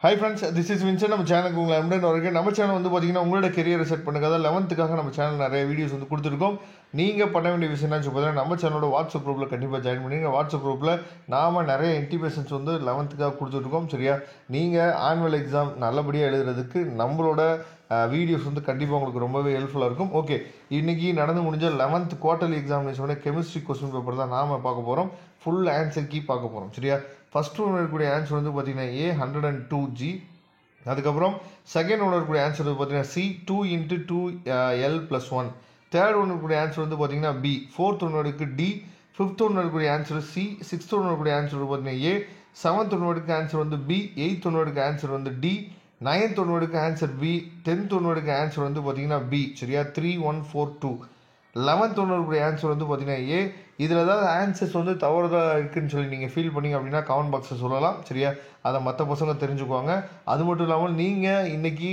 Hi friends, this is Vincent. நம்ம சேனலுக்கு உங்களை அன்புடன் வரவேற்கிறேன். நம்ம சேனல் வந்து பார்த்தீங்கன்னா உங்களோட கெரியரை செட் பண்ணுங்க. அதாவது 11க்காக நம்ம சேனல் நிறைய வீடியோஸ் வந்து கொடுத்துருக்கோம். நீங்கள் பண்ண வேண்டிய விஷயம் என்ன பார்த்தீங்கன்னா நம்ம சேனலோட வாட்ஸ்அப் குரூப்பில் கண்டிப்பாக ஜாயின் பண்ணிங்க. வாட்ஸ்அப் குரூப்பில் நாம் நிறைய இன்டிமேஷன்ஸ் வந்து 11க்காக கொடுத்துட்ருக்கோம். சரியா, நீங்கள் ஆனுவல் எக்ஸாம் நல்லபடியாக எழுதுறதுக்கு நம்மளோட வீடியோஸ் வந்து கண்டிப்பாக உங்களுக்கு ரொம்பவே ஹெல்ப்ஃபுல்லாக இருக்கும். ஓகே, இன்றைக்கி நடந்து முடிஞ்ச 11th குவார்டர்லி எக்ஸாமினேஷனோட கெமிஸ்ட்ரி கொஸ்டின் பேப்பர் தான் நாம் பார்க்க போகிறோம். ஃபுல் ஆன்சர் கீ பார்க்க போகிறோம். சரியா, ஃபஸ்ட் ஒன்று இருக்கக்கூடிய ஆன்சர் வந்து பார்த்தீங்கன்னா A102G. அதுக்கப்புறம் செகண்ட் ஒன்று இருக்கக்கூடிய ஆன்சர் வந்து பார்த்தீங்கன்னா C 2 × 2L+1. தேர்ட் ஒன்று இருக்கக்கூடிய ஆன்சர் வந்து பார்த்தீங்கன்னா B. ஃபோர்த் ஒன்று இருக்கு D. ஃபிஃப்த் ஒன்று இருக்கக்கூடிய ஆன்சர் C. சிக்ஸ்த் ஒன்று இருக்கக்கூடிய ஆன்சர் வந்து பார்த்தீங்கன்னா A. செவன்த் ஒன்று இருக்க ஆன்சர் வந்து B. எயித் ஒன்று இருக்க ஆன்சர் வந்து D. நைன்த் ஒன்று இருக்க ஆன்சர் B. 10th ஒன்று இருக்க ஆன்சர் வந்து பார்த்தீங்கன்னா B. சரியா, 3 1 4 2. 11th ஒன்று இருக்கக்கூடிய ஆன்சர் வந்து பார்த்தீங்கன்னா A. இதில் ஏதாவது ஆன்சர்ஸ் வந்து தவறுதலாக இருக்குதுன்னு சொல்லி நீங்கள் ஃபீல் பண்ணிங்க அப்படின்னா கமெண்ட் பாக்ஸில் சொல்லலாம். சரியா, அதை மற்ற பசங்க தெரிஞ்சுக்குவாங்க. அது மட்டும் இல்லாமல் நீங்கள் இன்றைக்கி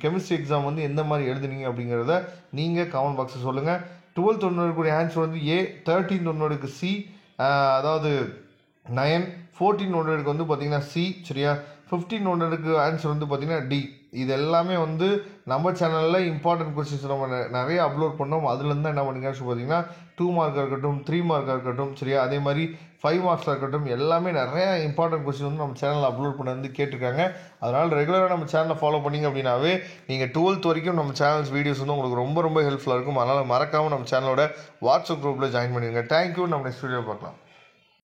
கெமிஸ்ட்ரி எக்ஸாம் வந்து எந்த மாதிரி எழுதுனீங்க அப்படிங்கிறத நீங்கள் கமெண்ட் பாக்ஸில் சொல்லுங்கள். 12th ஒன்று இருக்கக்கூடிய ஆன்சர் வந்து A. 13th ஒன்று இருக்கு C, அதாவது 9. 14 ஒன்று இருக்கு வந்து பார்த்தீங்கன்னா C. சரியா, 15 ஒன்று இருக்கு ஆன்சர் வந்து பார்த்தீங்கன்னா D. இது எல்லாமே வந்து நம்ம சேனலில் இம்பார்ட்டன்ட் கொஸ்டின்ஸ் நம்ம நிறைய அப்லோட் பண்ணோம். அதுலேருந்து என்ன பண்ணிங்கன்னு பார்த்தீங்கன்னா 2 மார்க்காக இருக்கட்டும், 3 மார்க்காக இருக்கட்டும், சரியா, அதே மாதிரி 5 மார்க்ஸாக இருக்கட்டும், எல்லாமே நிறைய இம்பார்ட்டன்ட் கொஸ்டின் வந்து நம்ம சேனலில் அப்லோட் பண்ண வந்து கேட்டிருக்காங்க. அதனால் ரெகுலராக நம்ம சேனலை ஃபாலோ பண்ணிங்க அப்படின்னாவே நீங்கள் 12th வரைக்கும் நம்ம சேனல்ஸ் வீடியோஸ் வந்து உங்களுக்கு ரொம்ப ரொம்ப ஹெல்ப்ஃபுல்லாக இருக்கும். அதனால் மறக்காமல் நம்ம சேனலோட வாட்ஸ்அப் குரூப்பில் ஜாயின் பண்ணிடுங்க. தேங்க்யூ. நம்ம நெக்ஸ்ட் வீடியோ பார்க்கலாம்.